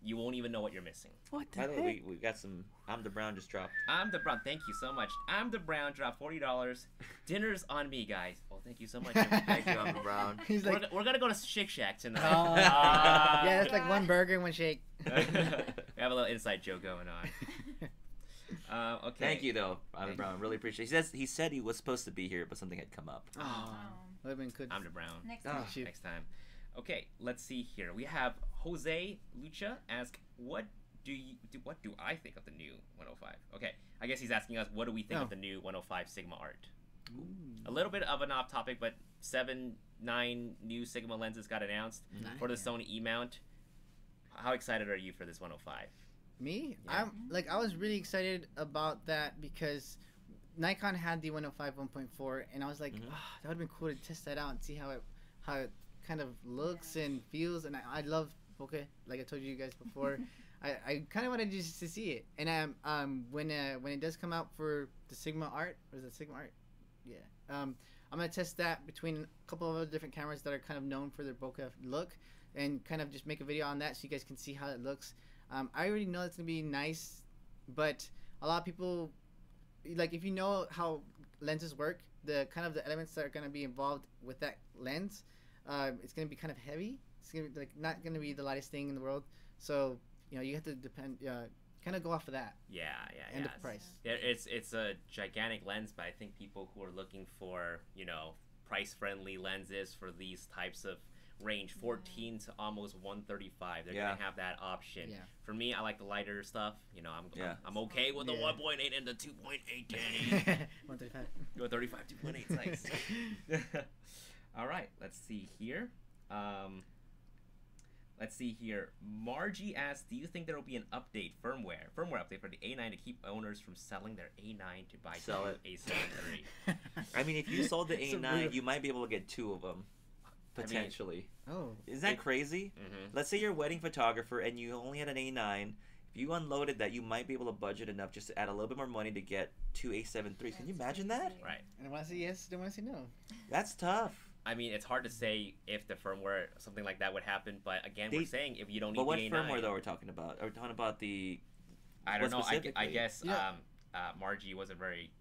You won't even know what you're missing. What the heck? By the way, we got some. I'm the Brown just dropped. I'm the Brown. Thank you so much. I'm the Brown dropped $40. Dinner's on me, guys. Well, thank you so much. Thank you, I'm the Brown. We're gonna go to Shake Shack tonight. Yeah, that's like one burger and one shake. We have a little inside joke going on. Okay. Thank you though, I'm the Brown. Really appreciate it. He said he was supposed to be here, but something had come up. Would have been good. I'm the Brown. Next time. Next time. Okay, let's see here. We have Jose Lucha ask, what do I think of the new 105? Okay, I guess he's asking us, what do we think of the new 105 Sigma art? Ooh. A little bit of an off topic, but 9 new Sigma lenses got announced for the Sony E-mount. How excited are you for this 105? Me? Yeah. I was really excited about that because Nikon had the 105 1.4, and I was like, that would have been cool to test that out and see how it kind of looks and feels. And I love bokeh, like I told you guys before. I kind of wanted just to see it. And when it does come out for the Sigma art, or is it Sigma art? Yeah. I'm gonna test that between a couple of other different cameras that are kind of known for their bokeh look, and kind of just make a video on that so you guys can see how it looks. I already know it's gonna be nice, but a lot of people, like, if you know how lenses work, the elements that are gonna be involved with that lens, it's gonna be kind of heavy. It's gonna be not gonna be the lightest thing in the world. So you have to kind of go off of that. And the price. Yeah, it's a gigantic lens, but I think people who are looking for price friendly lenses for these types of range 14 to almost 135, they're gonna have that option. For me, I like the lighter stuff. I'm okay with the 1.8 and the 2.8 135 135 2.8 size. All right, let's see here. Margie asks, do you think there will be an firmware update for the A9 to keep owners from selling their A9 to buy A7 III? I mean, if you sold the A9, you might be able to get 2 of them. Potentially. Isn't that crazy? Let's say you're a wedding photographer and you only had an A9. If you unloaded that, you might be able to budget enough just to add a little bit more money to get 2 A7 IIIs. Can you imagine that? Right. And I want to say yes, don't want to say no. That's tough. I mean, it's hard to say if the firmware, something like that would happen, but again, we're saying if you don't need the A9. But what firmware, though, we're talking about? Are we talking about the... I don't know. I guess Margie wasn't very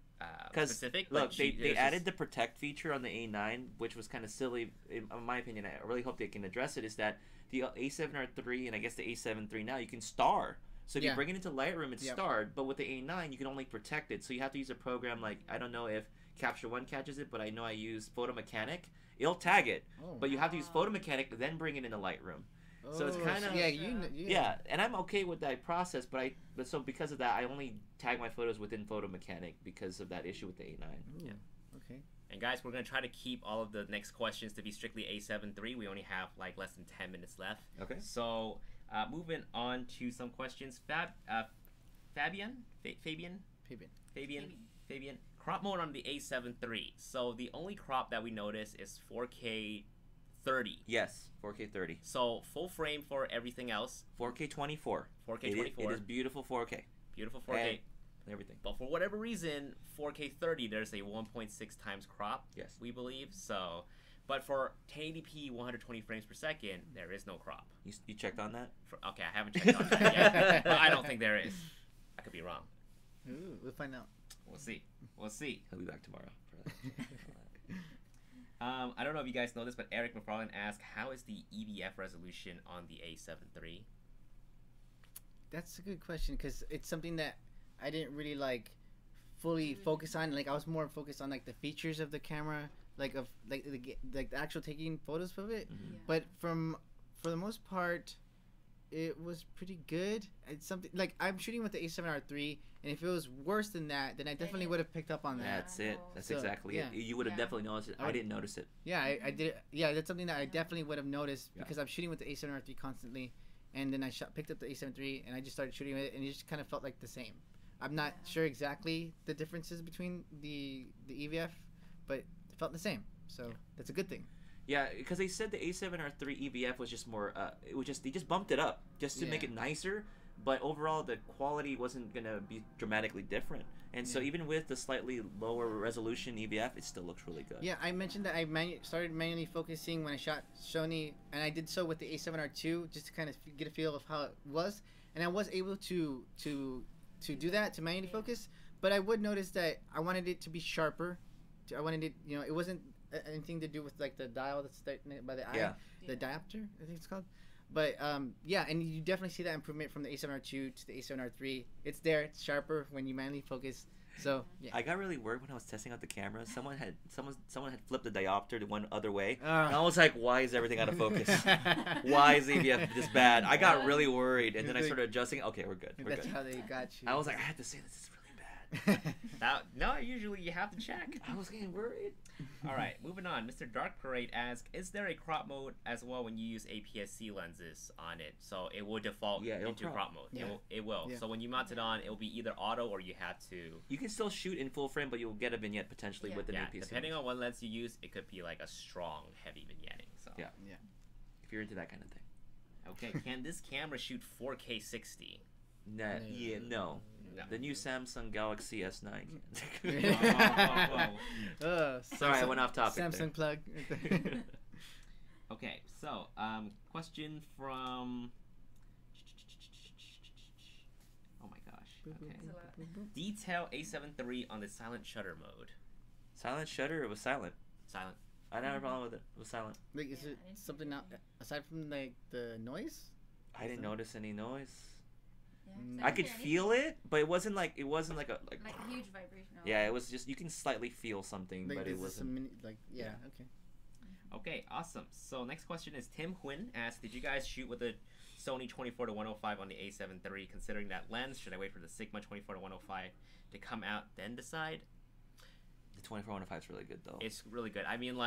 specific. Look, they added the protect feature on the A9, which was kind of silly. In my opinion, I really hope they can address it, is that the A7R III and I guess the A7 III now, you can star. So if you bring it into Lightroom, it's starred, but with the A9, you can only protect it. So you have to use a program like, I don't know if Capture One catches it, but I know I use Photo Mechanic. It'll tag it, but you have to use Photo Mechanic, then bring it into Lightroom. So it's kind of and I'm okay with that process, but so because of that, I only tag my photos within Photo Mechanic because of that issue with the A9. Yeah. Okay. And guys, we're gonna try to keep all of the next questions to be strictly A7 III. We only have like less than 10 minutes left. Okay. So moving on to some questions. Fabian. Crop mode on the A7 III. So the only crop that we notice is 4K 30. Yes, 4K 30. So full frame for everything else. 4K 24. 4K 24. It is beautiful 4K. Beautiful 4K. And everything. But for whatever reason, 4K 30, there's a 1.6 times crop. Yes. We believe. So, but for 1080p 120 frames per second, there is no crop. You checked on that? Okay, I haven't checked on that yet. But I don't think there is. I could be wrong. Ooh, we'll find out. We'll see. We'll see. He'll be back tomorrow. For that. I don't know if you guys know this, but Eric McFarlane asked, how is the EVF resolution on the A7 III? That's a good question because it's something that I didn't really like fully focus on. Like I was more focused on like the features of the camera, like of like the actual taking photos of it. Mm-hmm. But for the most part, it was pretty good. It's something like I'm shooting with the A7R III, and if it was worse than that, then I definitely would have picked up on that. That's it. That's So, exactly yeah. it. You would have definitely noticed it. I didn't notice it. Yeah, I did. Yeah, that's something that I definitely would have noticed Yeah. because I'm shooting with the A7R III constantly, and then I picked up the A7 III and I just started shooting with it, and it just kind of felt like the same. I'm not sure exactly the differences between the EVF, but it felt the same. So that's a good thing. Yeah, because they said the A7R III EVF was just more. It was just they just bumped it up just to make it nicer, but overall the quality wasn't gonna be dramatically different. And so even with the slightly lower resolution EVF, it still looks really good. Yeah, I mentioned that I started manually focusing when I shot Sony, and I did so with the A7R II just to kind of get a feel of how it was, and I was able to do that, to manually focus. But I would notice that I wanted it to be sharper. I wanted it, it wasn't anything to do with like the dial that's by the eye, the diopter, I think it's called. But yeah, and you definitely see that improvement from the A7R II to the A7R III. It's there, it's sharper when you manually focus. So yeah. I got really worried when I was testing out the camera. Someone had flipped the diopter to one other way, and I was like, "Why is everything out of focus? Why is EVF this bad?" I got really worried, and then I started adjusting. Okay, we're good. That's how they got you. I was like, I had to say this is really bad. No, usually you have to check. I was getting worried. All right, moving on. Mr. Dark Parade asks, is there a crop mode as well when you use APS-C lenses on it? So it will default into crop mode. Yeah. It will. Yeah. So when you mount it on, it will be either auto or you have to... You can still shoot in full frame, but you'll get a vignette potentially with an APS-C. Depending on what lens you use, it could be like a strong, heavy vignetting. So yeah. If you're into that kind of thing. Okay, can this camera shoot 4K 60? No. No. The new Samsung Galaxy S9. Sorry, I went off topic. Samsung plug. Okay, so question from. Oh my gosh. Okay. Detail A7 III on the silent shutter mode. Silent shutter? It was silent. Silent. I didn't have a problem with it. It was silent. Like, is it something now aside from like the noise? I didn't notice any noise. Yeah, I could feel it, but it wasn't like a like a huge vibration. Yeah, it was just you can slightly feel something, like, but it wasn't. Okay. Okay, awesome. So next question is Tim Huynh asks, did you guys shoot with a Sony 24-105 on the A7 III? Considering that lens, should I wait for the Sigma 24-105 to come out then decide? The 24-105 is really good though. It's really good. I mean,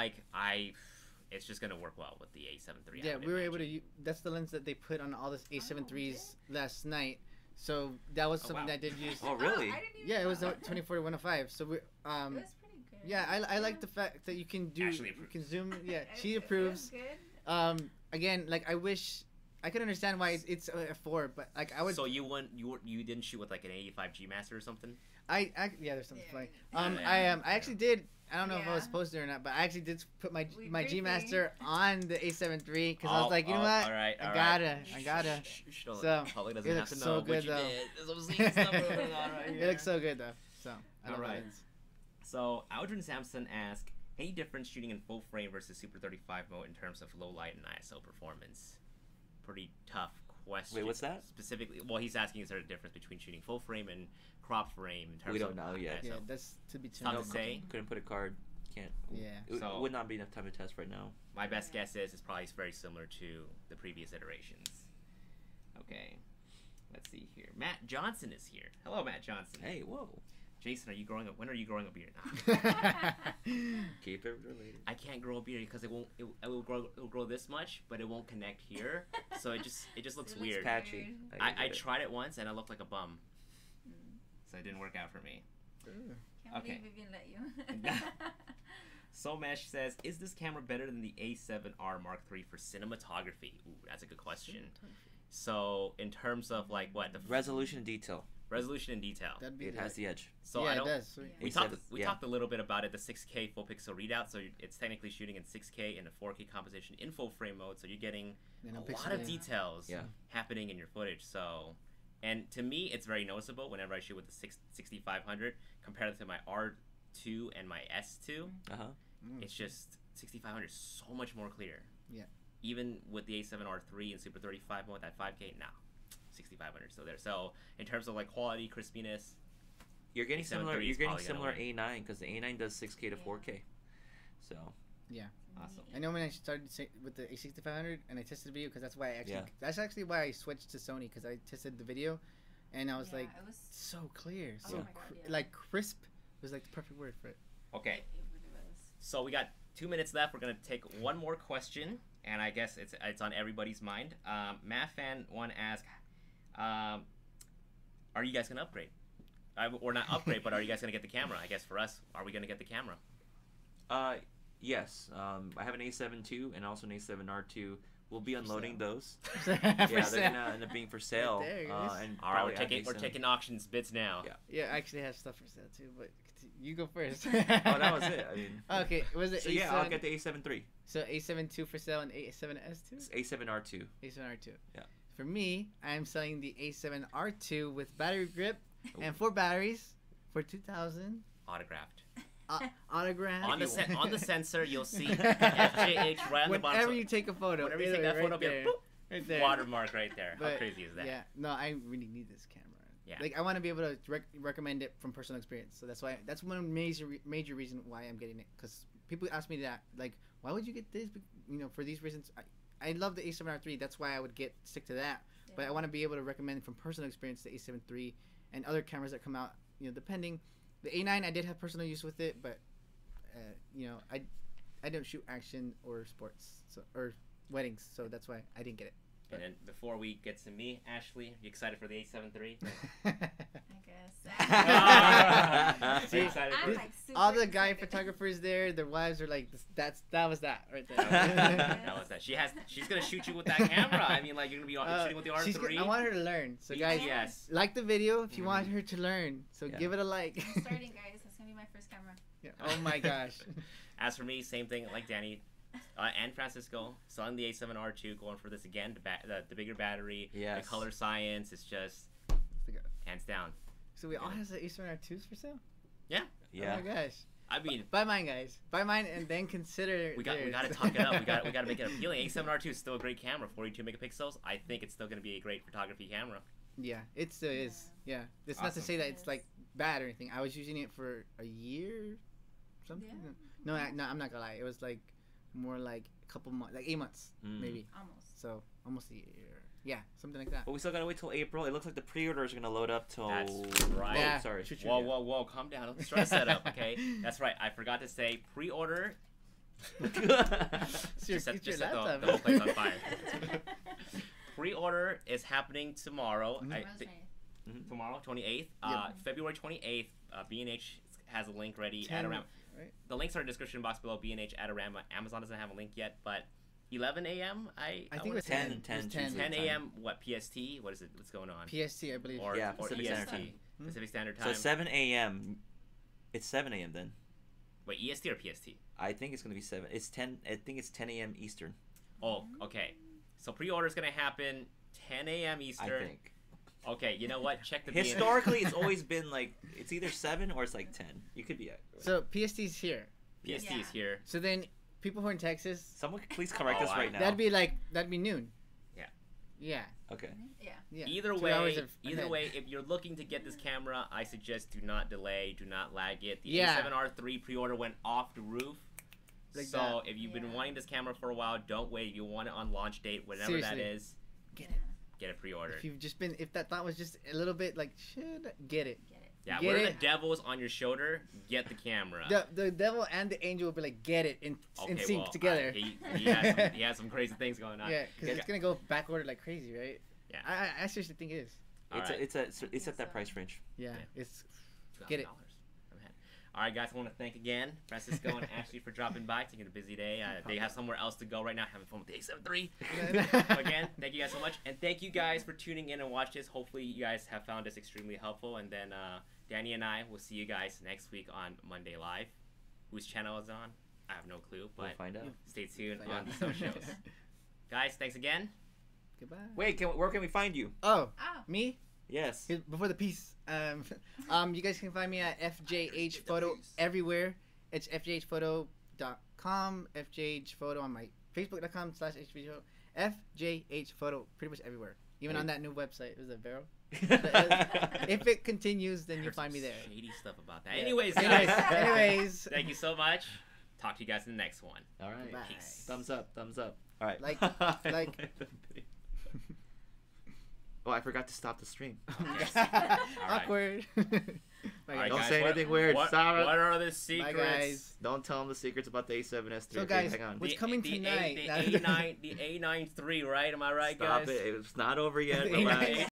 it's just gonna work well with the A7 III. Yeah, we were able to. That's the lens that they put on all this A7 IIIs last night. So that was something that I did use. Oh really? Yeah, it was a 24-105. So we It was pretty good. Yeah, I like the fact that you can do. Ashley You can zoom. Yeah, she It approves. was good. Again, like I wish I could understand why it's a 4, but like I would. So you didn't shoot with like an 85 G Master or something? Yeah, there's something funny. Yeah. I actually did. I don't know if I was supposed to or not, but I actually did put my G Master on the A7 III because I was like, you know what? All right, I gotta. So public doesn't it have looks to know so good what you though. did. There's obscene stuff going on right here. It looks so good though. So I love All right. that lens. So Aldrin Sampson asks, any difference shooting in full frame versus Super 35 mode in terms of low light and ISO performance? Pretty tough question. Wait, what's that? Specifically, well, he's asking is there a difference between shooting full frame and crop frame in terms We of don't know yet. ISO? Yeah, that's to be Tough determined. to say. Couldn't put a card. Can't. Yeah. It So- would not be enough time to test right now. My best guess is it's probably very similar to the previous iterations. Okay, let's see here. Matt Johnson is here. Hello, Matt Johnson. Hey, whoa. Jason, are you growing up? When are you growing a beard? Keep it related. I can't grow a beard because it won't. It will grow this much, but it won't connect here. So it just looks weird. Patchy. I tried it once and I looked like a bum. So it didn't work out for me. Can't Okay. believe Vivian let you. Somesh says, is this camera better than the A7R Mark III for cinematography? Ooh, that's a good question. So, in terms of like what the Resolution and detail. resolution and detail, It has the edge. so yeah, I don't. it does. We A7, talked a little bit about it. The 6K full pixel readout, so it's technically shooting in 6K in a 4K composition in full frame mode. So you're getting a lot of details happening in your footage. So, and to me, it's very noticeable whenever I shoot with the 6500 compared to my R2 and my S2. It's just 6500 is so much more clear. Yeah. Even with the A7R III and Super 35 mode at 5K, nah, 6500 still there. So in terms of like quality, crispiness, you're getting similar. A7 You're getting probably gonna similar win. A9 because the A9 does 6K to 4K. So Yeah. Awesome. I know when I started with the A6500 and I tested the video because that's why I actually Yeah. that's actually why I switched to Sony because I tested the video, and I was like, it was so clear, Oh so my God, yeah. like crisp was like the perfect word for it. Okay. It really was. So we got 2 minutes left. We're gonna take one more question, and I guess it's on everybody's mind. Matt-Fan1 asks, are you guys gonna upgrade? Or not upgrade, but are you guys gonna get the camera? I guess for us, are we gonna get the camera? yes, I have an A7 II and also an A7R II. We'll be unloading those. For Yeah, they're sale. gonna end up being for sale. there it is. And All right, probably we're add taking auctions bids now. Yeah. Yeah, I actually have stuff for sale too, but you go first. Oh, that was it. I mean. Okay, was it So A7? yeah, I'll get the A7 III. So A7 II for sale and A7S2? It's A7R II. A7R2. Yeah. For me, I'm selling the A7R2 with battery grip Ooh. and 4 batteries for 2,000. Autographed. Autograph. On the sensor, you'll see FJH right on the bottom. Whenever you take a photo, Whenever you it'll take be that photo, right be a there. boop, Right there. watermark right there. How But, crazy is that? Yeah, no, I really need this camera. Yeah. Like I want to be able to recommend it from personal experience. So that's one major reason why I'm getting it. Because people ask me that, like, why would you get this? You know, for these reasons. I love the A7R III. That's why I would stick to that. Yeah. But I want to be able to recommend from personal experience the A7 III and other cameras that come out. You know, depending. The A9 I did have personal use with it, but you know, I don't shoot action or sports or weddings, so that's why I didn't get it. And then before we get to me, Ashley, you excited for the A7 III? I guess. See, excited for I'm it? like super All the guy excited. photographers there, their wives are like, that was that right there. That was that. She's gonna shoot you with that camera. I mean, like you're gonna be shooting with the R3. I want her to learn. So guys, yes. like the video if you want her to learn. So Yeah. give it a like. I'm starting, guys. That's gonna be my first camera. Yeah. Oh my gosh. As for me, same thing like Danny and Francisco. Selling the A7R II, going for this again. The bigger battery, Yes. the Colorscience. It's just hands down. So we all have the A7R2s for sale? Yeah. Oh my gosh. I mean, Buy mine, guys. Buy mine and then consider. we gotta theirs. talk it up. We gotta make it appealing. A7R II is still a great camera, 42 megapixels. I think it's still gonna be a great photography camera. Yeah, it still is. Yeah, it's not to Awesome. say that it's like bad or anything. I was using it for a year, something. Yeah. No, I'm not gonna lie. It was like more like a couple months, like 8 months maybe. Almost. So almost a year. Yeah, something like that. But we still gotta wait till April. It looks like the pre-orders are gonna load up till. That's right. Yeah. Sorry. Shoot. Whoa, calm down. Let's try to set up, okay? That's right. I forgot to say pre-order. It's your, Just set, it's your just set laptop. the whole place on fire. Pre-order is happening tomorrow. Tomorrow, 28th. February 28th, B&H has a link ready. 10, Adorama. right? The links are in the description box below. B&H, Adorama. Amazon doesn't have a link yet, but 11 a.m. I think it wanna was say 10. 10, It was 10. 10 a.m. What, PST? What is it? What's going on? PST, I believe. Or, Yeah, or Pacific EST. Standard Time. Pacific Standard So Time. 7 a.m. It's 7 a.m. then. Wait, EST or PST? I think it's gonna be 7. It's 10. I think it's 10 a.m. Eastern. Oh, okay. So pre-order is going to happen 10 a.m. Eastern. I think. Okay, you know what? Check the Historically, it's always been like it's either 7 or it's like 10. You could be. So PST's here. PST Yeah. is here. So then people who are in Texas, Someone please correct Oh, us right now. that'd be noon. Yeah. Yeah. Okay. Yeah. Yeah. Either 2 way, hours ahead. if you're looking to get this camera, I suggest do not delay, do not lag it. The Yeah. A7R III pre-order went off the roof. Like so that. if you've been Yeah. wanting this camera for a while, don't wait. If you want it on launch date, whatever that Seriously. is, Get Yeah. get it pre-ordered. If you've just been, if that thought was just a little bit like, should get it. Get it. Yeah, get wear it. the devils on your shoulder, get the camera. The devil and the angel will be like, get it in sync well, together. He has some crazy things going on. Yeah, because it's gonna go back order like crazy, right? Yeah. I seriously think it is. All right. It's at that price range. Yeah, Yeah. it's get it. $2,000. I'm ahead. All right, guys, I want to thank again Francisco and Ashley for dropping by, taking a busy day. They have somewhere else to go right now, having fun with the A7 III. Again, thank you guys so much. And thank you guys for tuning in and watch this. Hopefully, you guys have found this extremely helpful. And then Danny and I will see you guys next week on Monday Live. Whose channel is on? I have no clue, but we'll find out. Stay tuned on the socials. Guys, thanks again. Goodbye. Wait, where can we find you? Oh, me? Yes. Before the piece, you guys can find me at FJH Photo everywhere. It's fjhphoto.com, FJH Photo on my Facebook.com/FJH Photo, pretty much everywhere. Even on that new website. Is it Vero? If it continues, then you'll find me there. Shady stuff about that. Yeah. Anyways, guys. Anyways. Thank you so much. Talk to you guys in the next one. All right. Bye. Peace. Thumbs up. Thumbs up. All right. Like. Oh, I forgot to stop the stream. Right. Awkward. All right, Don't guys, say anything weird. What Sarah. are the secrets? Bye, guys. Don't tell them the secrets about the A7S III. So, Okay, guys, hang on. what's coming tonight? The A9 III, right? Am I right, Stop guys? it. It's not over yet. The A9. Relax.